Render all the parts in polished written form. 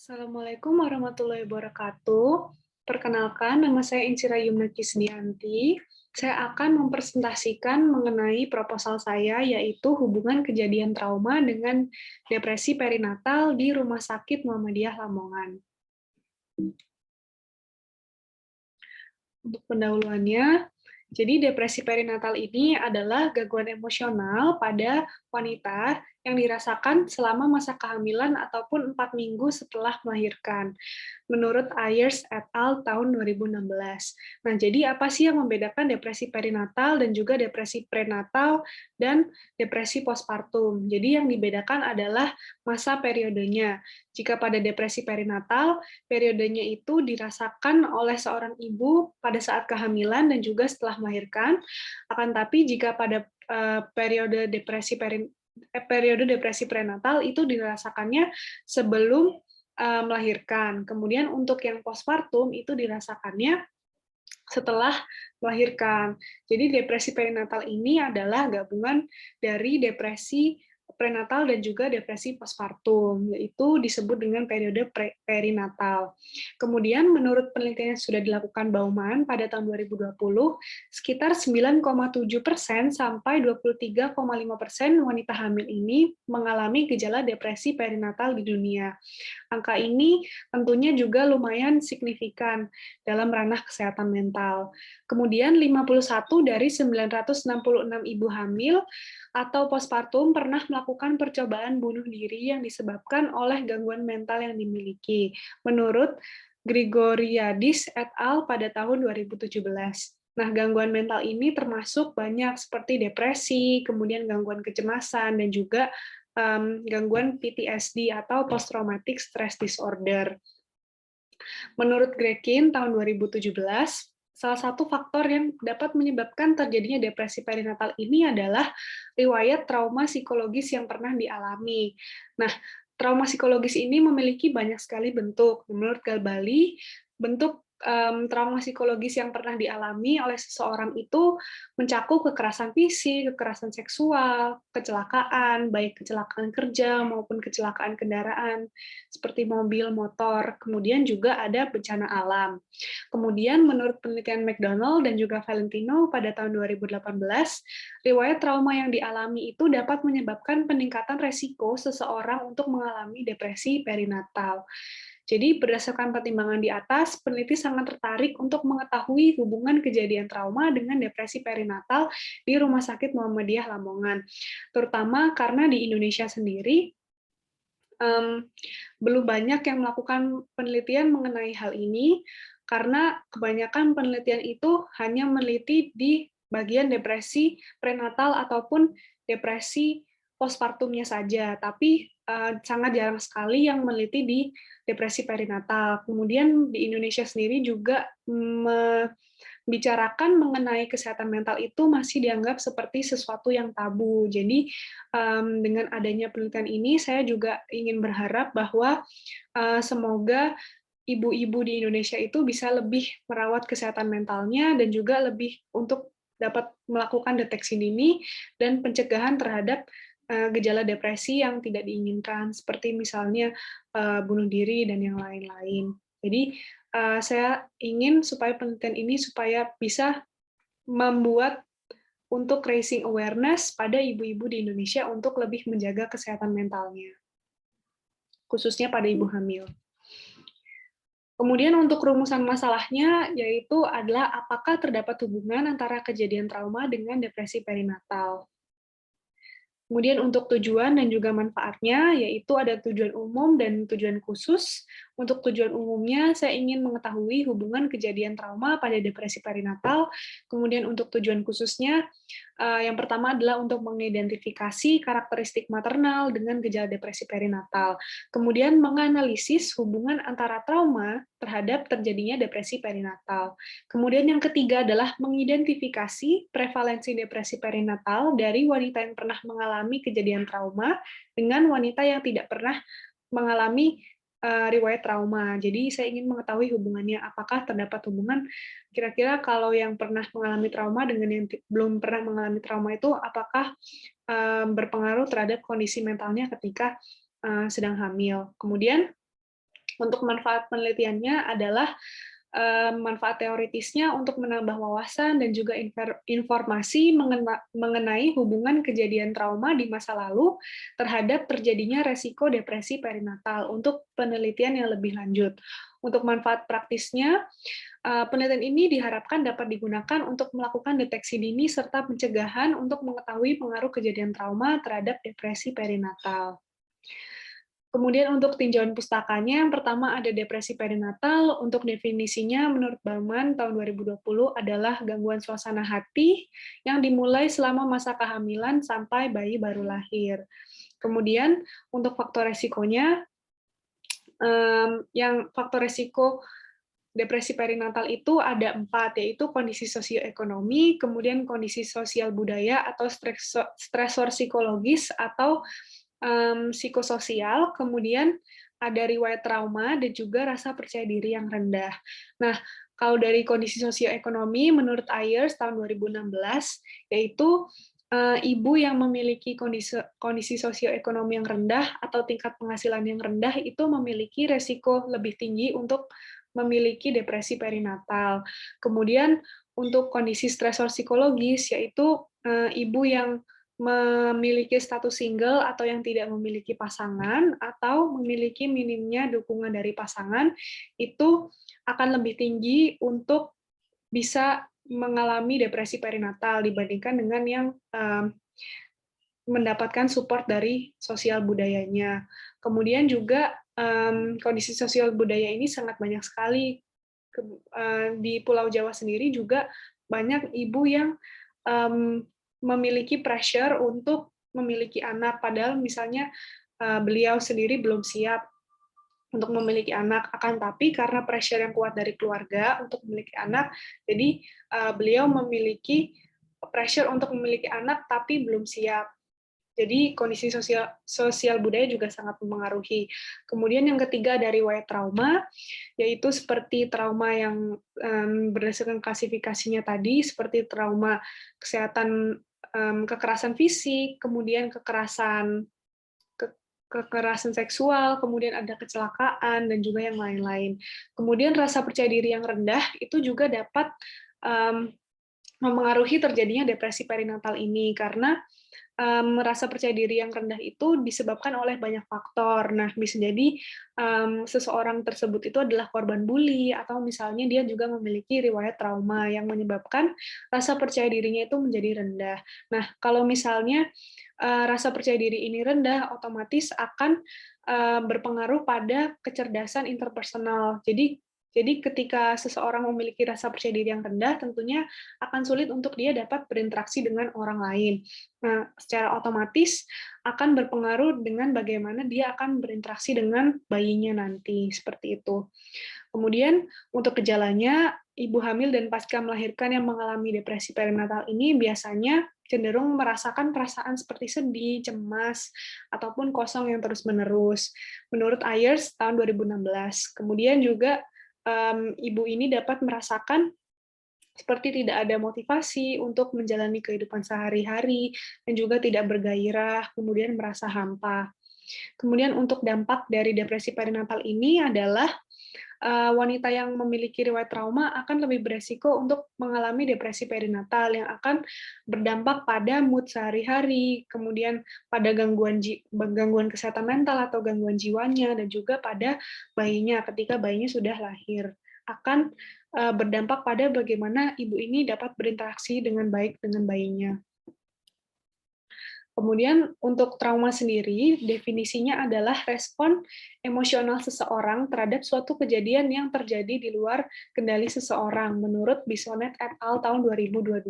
Assalamualaikum warahmatullahi wabarakatuh. Perkenalkan, nama saya Incira Yumna Kisdianti. Saya akan mempresentasikan mengenai proposal saya, yaitu hubungan kejadian trauma dengan depresi perinatal di Rumah Sakit Muhammadiyah Lamongan. Untuk pendahuluannya, jadi depresi perinatal ini adalah gangguan emosional pada wanita yang dirasakan selama masa kehamilan ataupun 4 minggu setelah melahirkan, menurut Ayers et al. Tahun 2016. Nah, jadi apa sih yang membedakan depresi perinatal dan juga depresi prenatal dan depresi postpartum? Jadi yang dibedakan adalah masa periodenya. Jika pada depresi perinatal, periodenya itu dirasakan oleh seorang ibu pada saat kehamilan dan juga setelah melahirkan. Akan tapi jika pada periode depresi prenatal itu dirasakannya sebelum melahirkan. Kemudian untuk yang postpartum itu dirasakannya setelah melahirkan. Jadi depresi perinatal ini adalah gabungan dari depresi prenatal dan juga depresi postpartum, yaitu disebut dengan periode perinatal. Kemudian menurut penelitian yang sudah dilakukan Bauman pada tahun 2020, sekitar 9,7% sampai 23,5% wanita hamil ini mengalami gejala depresi perinatal di dunia. Angka ini tentunya juga lumayan signifikan dalam ranah kesehatan mental. Kemudian 51 dari 966 ibu hamil atau postpartum pernah melakukan percobaan bunuh diri yang disebabkan oleh gangguan mental yang dimiliki, menurut Grigoriadis et al. Pada tahun 2017. Nah, gangguan mental ini termasuk banyak seperti depresi, kemudian gangguan kecemasan, dan juga gangguan PTSD atau Post Traumatic Stress Disorder. Menurut Grekin tahun 2017, salah satu faktor yang dapat menyebabkan terjadinya depresi perinatal ini adalah riwayat trauma psikologis yang pernah dialami. Nah, trauma psikologis ini memiliki banyak sekali bentuk. Menurut Galbali, bentuk trauma psikologis yang pernah dialami oleh seseorang itu mencakup kekerasan fisik, kekerasan seksual, kecelakaan, baik kecelakaan kerja maupun kecelakaan kendaraan, seperti mobil, motor, kemudian juga ada bencana alam. Kemudian menurut penelitian McDonald dan juga Valentino pada tahun 2018, riwayat trauma yang dialami itu dapat menyebabkan peningkatan resiko seseorang untuk mengalami depresi perinatal. Jadi berdasarkan pertimbangan di atas, peneliti sangat tertarik untuk mengetahui hubungan kejadian trauma dengan depresi perinatal di Rumah Sakit Muhammadiyah Lamongan, terutama karena di Indonesia sendiri belum banyak yang melakukan penelitian mengenai hal ini, karena kebanyakan penelitian itu hanya meneliti di bagian depresi prenatal ataupun depresi postpartumnya saja, tapi sangat jarang sekali yang meneliti di depresi perinatal. Kemudian di Indonesia sendiri juga membicarakan mengenai kesehatan mental itu masih dianggap seperti sesuatu yang tabu. Jadi dengan adanya penelitian ini, saya juga ingin berharap bahwa semoga ibu-ibu di Indonesia itu bisa lebih merawat kesehatan mentalnya dan juga lebih untuk dapat melakukan deteksi dini dan pencegahan terhadap gejala depresi yang tidak diinginkan, seperti misalnya bunuh diri dan yang lain-lain. Jadi saya ingin supaya penelitian ini supaya bisa membuat untuk raising awareness pada ibu-ibu di Indonesia untuk lebih menjaga kesehatan mentalnya, khususnya pada ibu hamil. Kemudian untuk rumusan masalahnya, yaitu adalah apakah terdapat hubungan antara kejadian trauma dengan depresi perinatal. Kemudian untuk tujuan dan juga manfaatnya, yaitu ada tujuan umum dan tujuan khusus. Untuk tujuan umumnya, saya ingin mengetahui hubungan kejadian trauma pada depresi perinatal. Kemudian untuk tujuan khususnya, yang pertama adalah untuk mengidentifikasi karakteristik maternal dengan gejala depresi perinatal. Kemudian menganalisis hubungan antara trauma terhadap terjadinya depresi perinatal. Kemudian yang ketiga adalah mengidentifikasi prevalensi depresi perinatal dari wanita yang pernah mengalami kejadian trauma dengan wanita yang tidak pernah mengalami riwayat trauma. Jadi saya ingin mengetahui hubungannya, apakah terdapat hubungan kira-kira kalau yang pernah mengalami trauma dengan yang belum pernah mengalami trauma itu apakah berpengaruh terhadap kondisi mentalnya ketika sedang hamil. Kemudian Untuk manfaat penelitiannya adalah manfaat teoritisnya untuk menambah wawasan dan juga informasi mengenai hubungan kejadian trauma di masa lalu terhadap terjadinya resiko depresi perinatal untuk penelitian yang lebih lanjut. Untuk manfaat praktisnya, penelitian ini diharapkan dapat digunakan untuk melakukan deteksi dini serta pencegahan untuk mengetahui pengaruh kejadian trauma terhadap depresi perinatal. Kemudian untuk tinjauan pustakanya, yang pertama ada depresi perinatal. Untuk definisinya, menurut Bauman tahun 2020 adalah gangguan suasana hati yang dimulai selama masa kehamilan sampai bayi baru lahir. Kemudian untuk faktor resikonya, yang faktor resiko depresi perinatal itu ada 4, yaitu kondisi sosioekonomi, kemudian kondisi sosial budaya atau stresor psikologis atau psikososial, kemudian ada riwayat trauma, dan juga rasa percaya diri yang rendah. Nah, kalau dari kondisi sosioekonomi, menurut Ayers tahun 2016, yaitu ibu yang memiliki kondisi sosioekonomi yang rendah atau tingkat penghasilan yang rendah itu memiliki resiko lebih tinggi untuk memiliki depresi perinatal. Kemudian untuk kondisi stresor psikologis, yaitu ibu yang memiliki status single atau yang tidak memiliki pasangan atau memiliki minimnya dukungan dari pasangan, itu akan lebih tinggi untuk bisa mengalami depresi perinatal dibandingkan dengan yang mendapatkan support dari sosial budayanya. Kemudian juga kondisi sosial budaya ini sangat banyak sekali. Di Pulau Jawa sendiri juga banyak ibu yang memiliki pressure untuk memiliki anak, padahal misalnya beliau sendiri belum siap untuk memiliki anak, akan tapi karena pressure yang kuat dari keluarga untuk memiliki anak, jadi beliau memiliki pressure untuk memiliki anak tapi belum siap. Jadi kondisi sosial budaya juga sangat mempengaruhi. Kemudian yang ketiga dari riwayat trauma, yaitu seperti trauma yang berdasarkan klasifikasinya tadi, seperti trauma kesehatan, kekerasan fisik, kemudian kekerasan seksual, kemudian ada kecelakaan, dan juga yang lain-lain. Kemudian rasa percaya diri yang rendah itu juga dapat mempengaruhi terjadinya depresi perinatal ini, karena merasa percaya diri yang rendah itu disebabkan oleh banyak faktor. Nah, bisa jadi seseorang tersebut itu adalah korban bully, atau misalnya dia juga memiliki riwayat trauma yang menyebabkan rasa percaya dirinya itu menjadi rendah. Nah, kalau misalnya rasa percaya diri ini rendah, otomatis akan berpengaruh pada kecerdasan interpersonal. Jadi ketika seseorang memiliki rasa percaya diri yang rendah, tentunya akan sulit untuk dia dapat berinteraksi dengan orang lain. Nah, secara otomatis akan berpengaruh dengan bagaimana dia akan berinteraksi dengan bayinya nanti, seperti itu. Kemudian untuk gejalanya, ibu hamil dan pasca melahirkan yang mengalami depresi perinatal ini biasanya cenderung merasakan perasaan seperti sedih, cemas, ataupun kosong yang terus-menerus. Menurut Ayers tahun 2016. Kemudian juga ibu ini dapat merasakan seperti tidak ada motivasi untuk menjalani kehidupan sehari-hari, dan juga tidak bergairah, kemudian merasa hampa. Kemudian untuk dampak dari depresi perinatal ini adalah wanita yang memiliki riwayat trauma akan lebih beresiko untuk mengalami depresi perinatal yang akan berdampak pada mood sehari-hari, kemudian pada gangguan kesehatan mental atau gangguan jiwanya, dan juga pada bayinya ketika bayinya sudah lahir. Akan berdampak pada bagaimana ibu ini dapat berinteraksi dengan baik dengan bayinya. Kemudian untuk trauma sendiri, definisinya adalah respon emosional seseorang terhadap suatu kejadian yang terjadi di luar kendali seseorang, menurut Bisonet et al. Tahun 2022.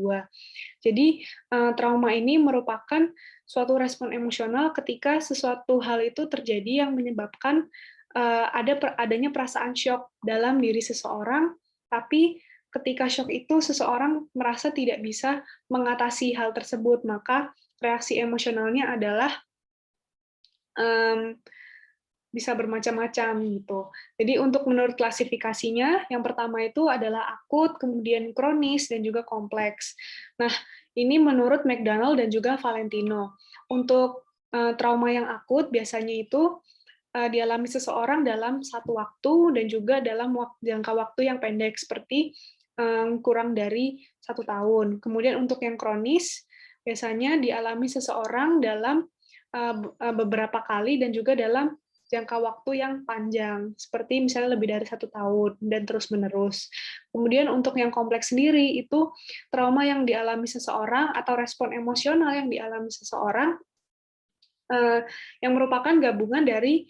Jadi, trauma ini merupakan suatu respon emosional ketika sesuatu hal itu terjadi yang menyebabkan adanya perasaan syok dalam diri seseorang, tapi ketika syok itu seseorang merasa tidak bisa mengatasi hal tersebut, maka reaksi emosionalnya adalah bisa bermacam-macam gitu. Jadi untuk menurut klasifikasinya, yang pertama itu adalah akut, kemudian kronis, dan juga kompleks. Nah, ini menurut McDonald dan juga Valentino. Untuk trauma yang akut biasanya itu dialami seseorang dalam satu waktu dan juga dalam jangka waktu yang pendek seperti kurang dari 1 tahun. Kemudian untuk yang kronis biasanya dialami seseorang dalam beberapa kali dan juga dalam jangka waktu yang panjang, seperti misalnya lebih dari 1 tahun dan terus-menerus. Kemudian untuk yang kompleks sendiri itu trauma yang dialami seseorang atau respon emosional yang dialami seseorang yang merupakan gabungan dari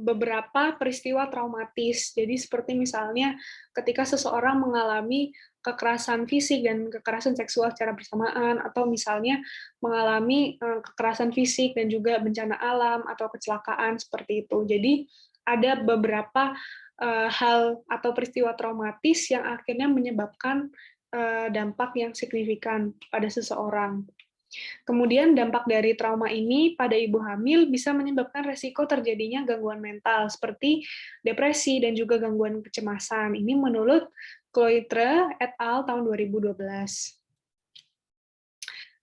beberapa peristiwa traumatis. Jadi seperti misalnya ketika seseorang mengalami kekerasan fisik dan kekerasan seksual secara bersamaan, atau misalnya mengalami kekerasan fisik dan juga bencana alam atau kecelakaan seperti itu. Jadi ada beberapa hal atau peristiwa traumatis yang akhirnya menyebabkan dampak yang signifikan pada seseorang. Kemudian dampak dari trauma ini pada ibu hamil bisa menyebabkan resiko terjadinya gangguan mental seperti depresi dan juga gangguan kecemasan. Ini menurut Cloitre et al. Tahun 2012.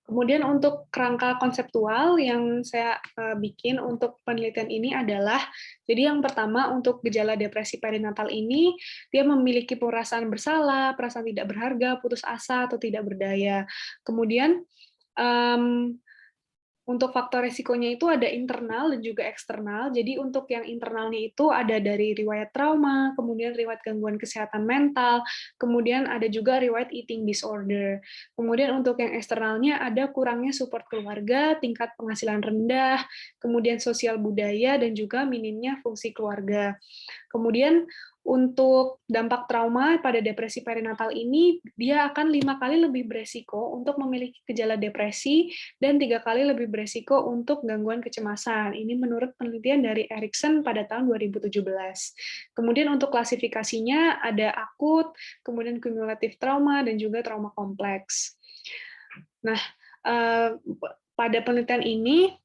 Kemudian untuk kerangka konseptual yang saya bikin untuk penelitian ini adalah, jadi yang pertama untuk gejala depresi perinatal ini, dia memiliki perasaan bersalah, perasaan tidak berharga, putus asa, atau tidak berdaya. Kemudian untuk faktor resikonya itu ada internal dan juga eksternal. Jadi untuk yang internalnya itu ada dari riwayat trauma, kemudian riwayat gangguan kesehatan mental, kemudian ada juga riwayat eating disorder. Kemudian untuk yang eksternalnya ada kurangnya support keluarga, tingkat penghasilan rendah, kemudian sosial budaya, dan juga minimnya fungsi keluarga. Kemudian untuk dampak trauma pada depresi perinatal ini, dia akan 5 kali lebih beresiko untuk memiliki gejala depresi dan 3 kali lebih beresiko untuk gangguan kecemasan. Ini menurut penelitian dari Erikson pada tahun 2017. Kemudian untuk klasifikasinya ada akut, kemudian kumulatif trauma, dan juga trauma kompleks. Nah, pada penelitian ini,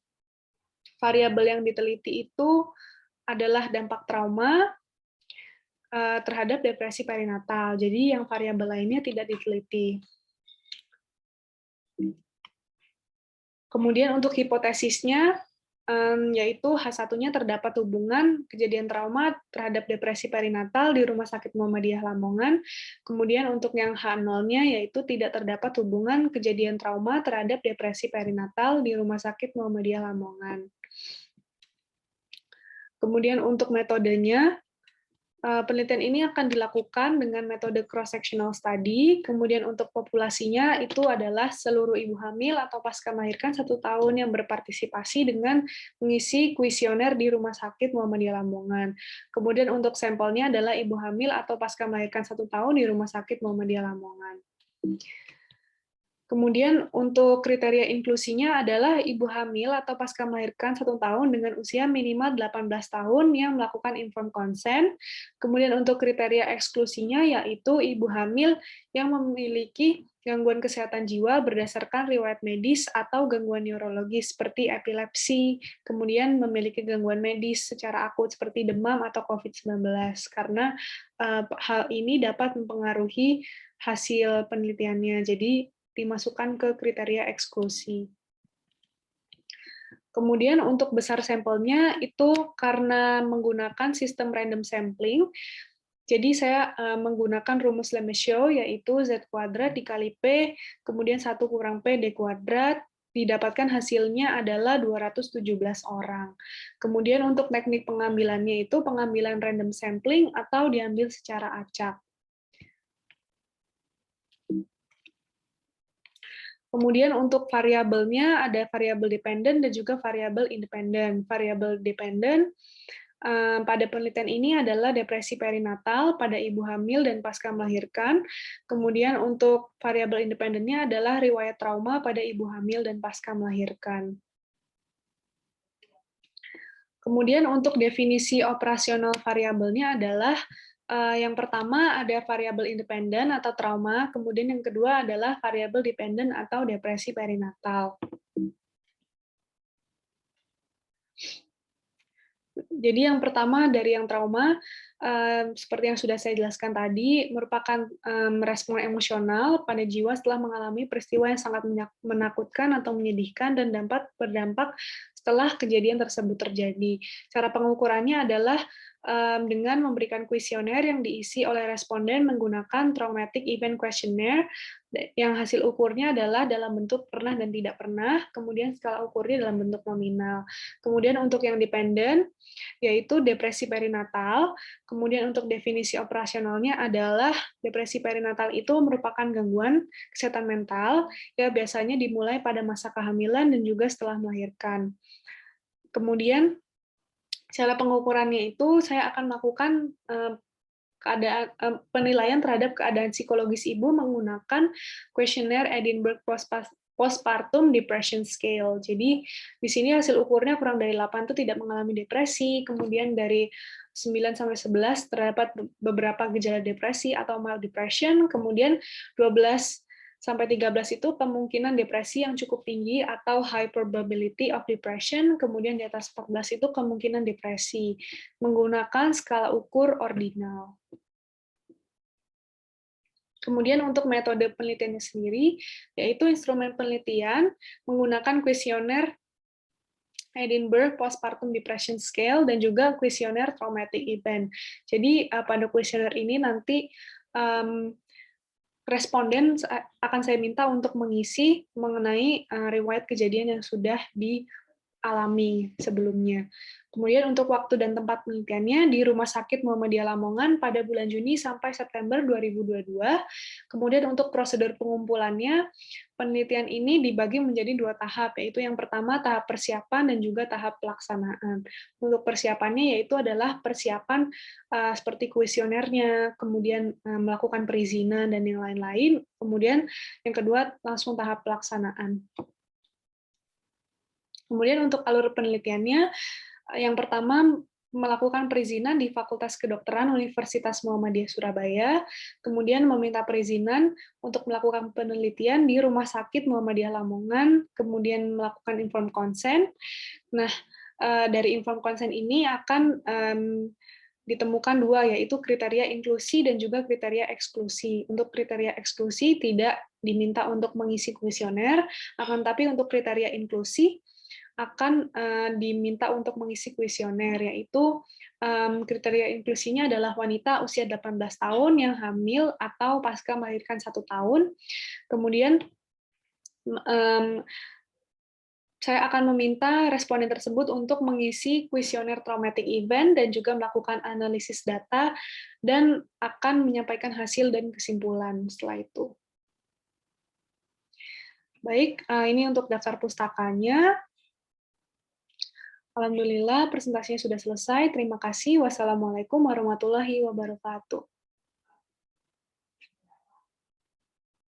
variabel yang diteliti itu adalah dampak trauma terhadap depresi perinatal. Jadi yang variabel lainnya tidak diteliti. Kemudian untuk hipotesisnya, yaitu H1-nya terdapat hubungan kejadian trauma terhadap depresi perinatal di Rumah Sakit Muhammadiyah Lamongan. Kemudian untuk yang H0-nya yaitu tidak terdapat hubungan kejadian trauma terhadap depresi perinatal di Rumah Sakit Muhammadiyah Lamongan. Kemudian untuk metodenya, penelitian ini akan dilakukan dengan metode cross-sectional study, kemudian untuk populasinya itu adalah seluruh ibu hamil atau pasca melahirkan 1 tahun yang berpartisipasi dengan mengisi kuesioner di Rumah Sakit Muhammadiyah Lamongan. Kemudian untuk sampelnya adalah ibu hamil atau pasca melahirkan 1 tahun di Rumah Sakit Muhammadiyah Lamongan. Kemudian untuk kriteria inklusinya adalah ibu hamil atau pasca melahirkan 1 tahun dengan usia minimal 18 tahun yang melakukan informed consent. Kemudian untuk kriteria eksklusinya yaitu ibu hamil yang memiliki gangguan kesehatan jiwa berdasarkan riwayat medis atau gangguan neurologis seperti epilepsi, kemudian memiliki gangguan medis secara akut seperti demam atau COVID-19, karena hal ini dapat mempengaruhi hasil penelitiannya. Jadi dimasukkan ke kriteria eksklusi. Kemudian untuk besar sampelnya itu karena menggunakan sistem random sampling, jadi saya menggunakan rumus Lemaître yaitu Z kuadrat dikali P, kemudian 1 kurang P D kuadrat, didapatkan hasilnya adalah 217 orang. Kemudian untuk teknik pengambilannya itu pengambilan random sampling atau diambil secara acak. Kemudian untuk variabelnya ada variabel dependen dan juga variabel independen. Variabel dependen pada penelitian ini adalah depresi perinatal pada ibu hamil dan pasca melahirkan. Kemudian untuk variabel independennya adalah riwayat trauma pada ibu hamil dan pasca melahirkan. Kemudian untuk definisi operasional variabelnya adalah yang pertama ada variabel independen atau trauma, kemudian yang kedua adalah variabel dependen atau depresi perinatal. Jadi yang pertama dari yang trauma, seperti yang sudah saya jelaskan tadi, merupakan respon emosional pada jiwa setelah mengalami peristiwa yang sangat menakutkan atau menyedihkan dan dapat berdampak setelah kejadian tersebut terjadi. Cara pengukurannya adalah dengan memberikan kuesioner yang diisi oleh responden menggunakan Traumatic Event Questionnaire, yang hasil ukurnya adalah dalam bentuk pernah dan tidak pernah, kemudian skala ukurnya dalam bentuk nominal. Kemudian untuk yang dependen, yaitu depresi perinatal. Kemudian untuk definisi operasionalnya adalah depresi perinatal itu merupakan gangguan kesehatan mental, ya biasanya dimulai pada masa kehamilan dan juga setelah melahirkan. Kemudian cara pengukurannya itu saya akan melakukan penilaian terhadap keadaan psikologis ibu menggunakan kuesioner Edinburgh Postpartum Depression Scale. Jadi di sini hasil ukurnya kurang dari 8 itu tidak mengalami depresi, kemudian dari 9 sampai 11 terdapat beberapa gejala depresi atau mild depression, kemudian 12 sampai 13 itu kemungkinan depresi yang cukup tinggi atau high probability of depression, kemudian di atas 14 itu kemungkinan depresi, menggunakan skala ukur ordinal. Kemudian untuk metode penelitiannya sendiri, yaitu instrumen penelitian menggunakan kuesioner Edinburgh Postpartum Depression Scale dan juga kuesioner Traumatic Event. Jadi pada kuesioner ini nanti responden akan saya minta untuk mengisi mengenai riwayat kejadian yang sudah dialami sebelumnya. Kemudian untuk waktu dan tempat penelitiannya di Rumah Sakit Muhammadiyah Lamongan pada bulan Juni sampai September 2022. Kemudian untuk prosedur pengumpulannya, penelitian ini dibagi menjadi 2 tahap, yaitu yang pertama tahap persiapan dan juga tahap pelaksanaan. Untuk persiapannya yaitu adalah persiapan seperti kuesionernya, kemudian melakukan perizinan dan yang lain-lain. Kemudian yang kedua langsung tahap pelaksanaan. Kemudian untuk alur penelitiannya, yang pertama melakukan perizinan di Fakultas Kedokteran Universitas Muhammadiyah Surabaya, kemudian meminta perizinan untuk melakukan penelitian di Rumah Sakit Muhammadiyah Lamongan, kemudian melakukan informed consent. Nah, dari informed consent ini akan ditemukan 2, yaitu kriteria inklusi dan juga kriteria eksklusi. Untuk kriteria eksklusi tidak diminta untuk mengisi kuesioner, akan tapi untuk kriteria inklusi akan diminta untuk mengisi kuesioner, yaitu kriteria inklusinya adalah wanita usia 18 tahun yang hamil atau pasca melahirkan 1 tahun. Kemudian saya akan meminta responden tersebut untuk mengisi kuesioner traumatic event dan juga melakukan analisis data dan akan menyampaikan hasil dan kesimpulan setelah itu. Baik, ini untuk daftar pustakanya. Alhamdulillah, presentasinya sudah selesai. Terima kasih. Wassalamualaikum warahmatullahi wabarakatuh.